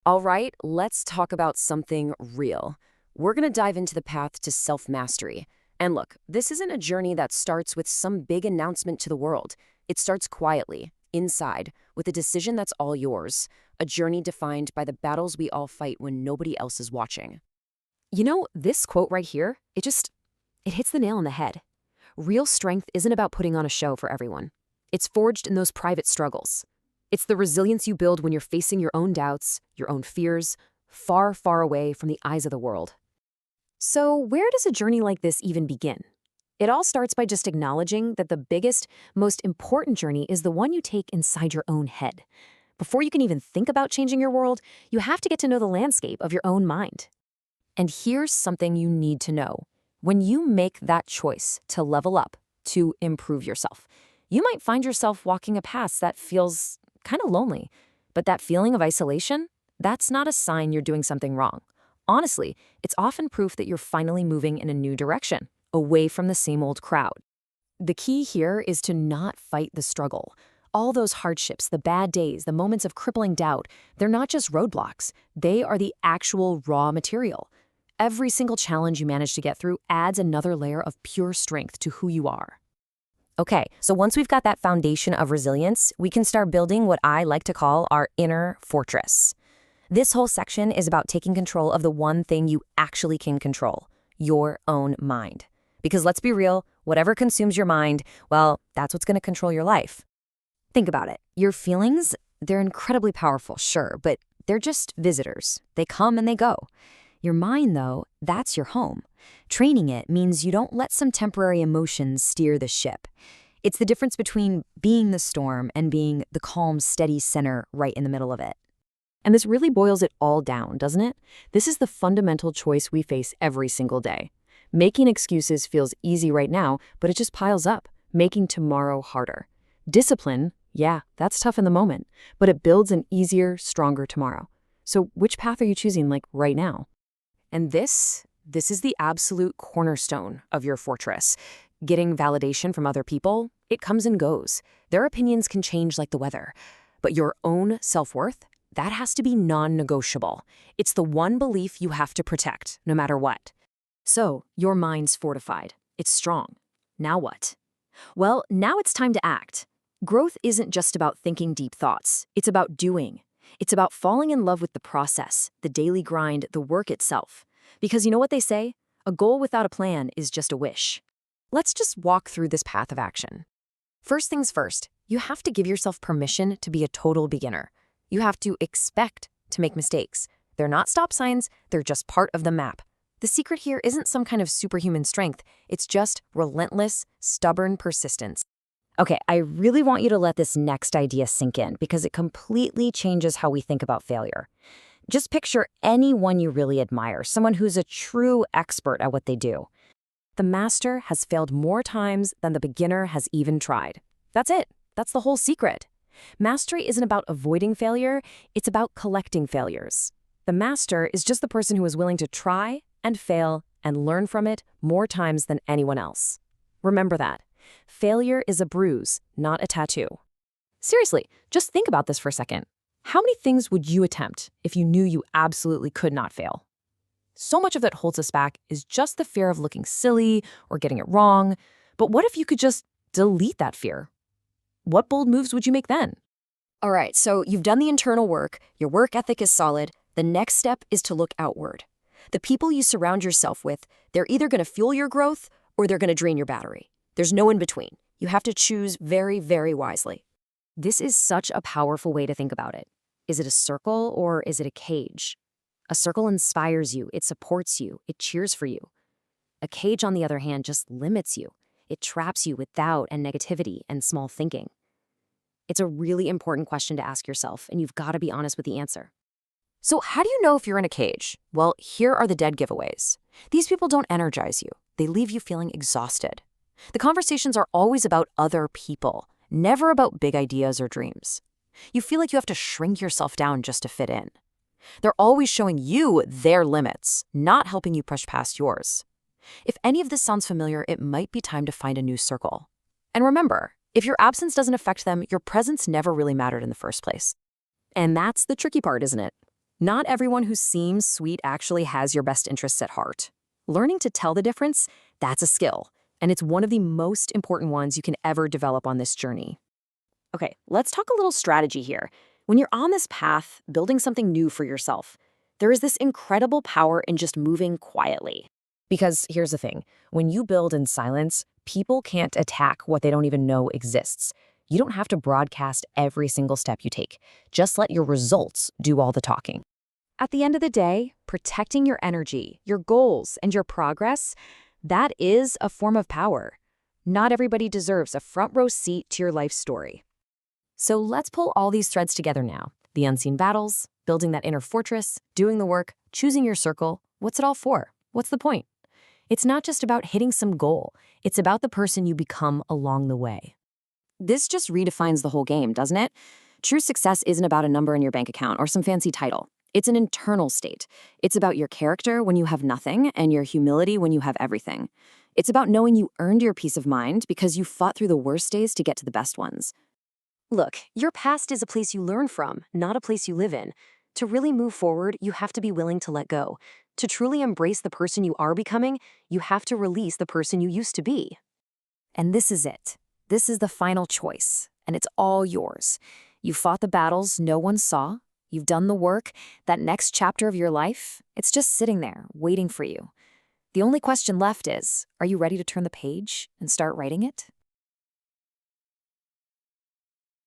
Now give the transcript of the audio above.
All right, let's talk about something real. We're going to dive into the path to self-mastery. And look, this isn't a journey that starts with some big announcement to the world. It starts quietly, inside, with a decision that's all yours, a journey defined by the battles we all fight when nobody else is watching. This quote right here, it hits the nail on the head. Real strength isn't about putting on a show for everyone. It's forged in those private struggles. It's the resilience you build when you're facing your own doubts, your own fears, far, far away from the eyes of the world. So, where does a journey like this even begin? It all starts by just acknowledging that the biggest, most important journey is the one you take inside your own head. Before you can even think about changing your world, you have to get to know the landscape of your own mind. And here's something you need to know. When you make that choice to level up, to improve yourself, you might find yourself walking a path that feels kind of lonely. But that feeling of isolation, that's not a sign you're doing something wrong. Honestly, it's often proof that you're finally moving in a new direction, away from the same old crowd. The key here is to not fight the struggle. All those hardships, the bad days, the moments of crippling doubt, they're not just roadblocks. They are the actual raw material. Every single challenge you manage to get through adds another layer of pure strength to who you are. Okay, so once we've got that foundation of resilience, we can start building what I like to call our inner fortress. This whole section is about taking control of the one thing you actually can control, your own mind. Because let's be real, whatever consumes your mind, well, that's what's going to control your life. Think about it. Your feelings, they're incredibly powerful, sure, but they're just visitors. They come and they go. Your mind, though, that's your home. Training it means you don't let some temporary emotions steer the ship. It's the difference between being the storm and being the calm, steady center right in the middle of it. And this really boils it all down, doesn't it? This is the fundamental choice we face every single day. Making excuses feels easy right now, but it just piles up, making tomorrow harder. Discipline, yeah, that's tough in the moment, but it builds an easier, stronger tomorrow. So which path are you choosing, right now? And this is the absolute cornerstone of your fortress. Getting validation from other people, it comes and goes. Their opinions can change like the weather. But your own self-worth, that has to be non-negotiable. It's the one belief you have to protect, no matter what. So, your mind's fortified. It's strong. Now what? Well, now it's time to act. Growth isn't just about thinking deep thoughts. It's about doing. It's about falling in love with the process, the daily grind, the work itself. Because you know what they say? A goal without a plan is just a wish. Let's just walk through this path of action. First things first, you have to give yourself permission to be a total beginner. You have to expect to make mistakes. They're not stop signs, they're just part of the map. The secret here isn't some kind of superhuman strength. It's just relentless, stubborn persistence. Okay, I really want you to let this next idea sink in because it completely changes how we think about failure. Just picture anyone you really admire, someone who's a true expert at what they do. The master has failed more times than the beginner has even tried. That's it. That's the whole secret. Mastery isn't about avoiding failure, it's about collecting failures. The master is just the person who is willing to try and fail and learn from it more times than anyone else. Remember that. Failure is a bruise, not a tattoo. Seriously, just think about this for a second. How many things would you attempt if you knew you absolutely could not fail? So much of that holds us back is just the fear of looking silly or getting it wrong. But what if you could just delete that fear? What bold moves would you make then? All right, so you've done the internal work, your work ethic is solid. The next step is to look outward. The people you surround yourself with, they're either going to fuel your growth or they're going to drain your battery. There's no in between. You have to choose very, very wisely. This is such a powerful way to think about it. Is it a circle or is it a cage? A circle inspires you, it supports you, it cheers for you. A cage, on the other hand, just limits you. It traps you with doubt and negativity and small thinking. It's a really important question to ask yourself, and you've got to be honest with the answer. So how do you know if you're in a cage? Well, here are the dead giveaways. These people don't energize you. They leave you feeling exhausted. The conversations are always about other people, never about big ideas or dreams. You feel like you have to shrink yourself down just to fit in. They're always showing you their limits, not helping you push past yours. If any of this sounds familiar, it might be time to find a new circle. And remember, if your absence doesn't affect them, your presence never really mattered in the first place. And that's the tricky part, isn't it? Not everyone who seems sweet actually has your best interests at heart. Learning to tell the difference, that's a skill, and it's one of the most important ones you can ever develop on this journey. Okay, let's talk a little strategy here. When you're on this path, building something new for yourself, there is this incredible power in just moving quietly. Because here's the thing, when you build in silence, people can't attack what they don't even know exists. You don't have to broadcast every single step you take. Just let your results do all the talking. At the end of the day, protecting your energy, your goals, and your progress, that is a form of power. Not everybody deserves a front row seat to your life story. So let's pull all these threads together now. The unseen battles, building that inner fortress, doing the work, choosing your circle. What's it all for? What's the point? It's not just about hitting some goal. It's about the person you become along the way. This just redefines the whole game, doesn't it? True success isn't about a number in your bank account or some fancy title. It's an internal state. It's about your character when you have nothing and your humility when you have everything. It's about knowing you earned your peace of mind because you fought through the worst days to get to the best ones. Look, your past is a place you learn from, not a place you live in. To really move forward, you have to be willing to let go. To truly embrace the person you are becoming, you have to release the person you used to be. And this is it. This is the final choice, and it's all yours. You fought the battles no one saw. You've done the work. That next chapter of your life, it's just sitting there, waiting for you. The only question left is, are you ready to turn the page and start writing it?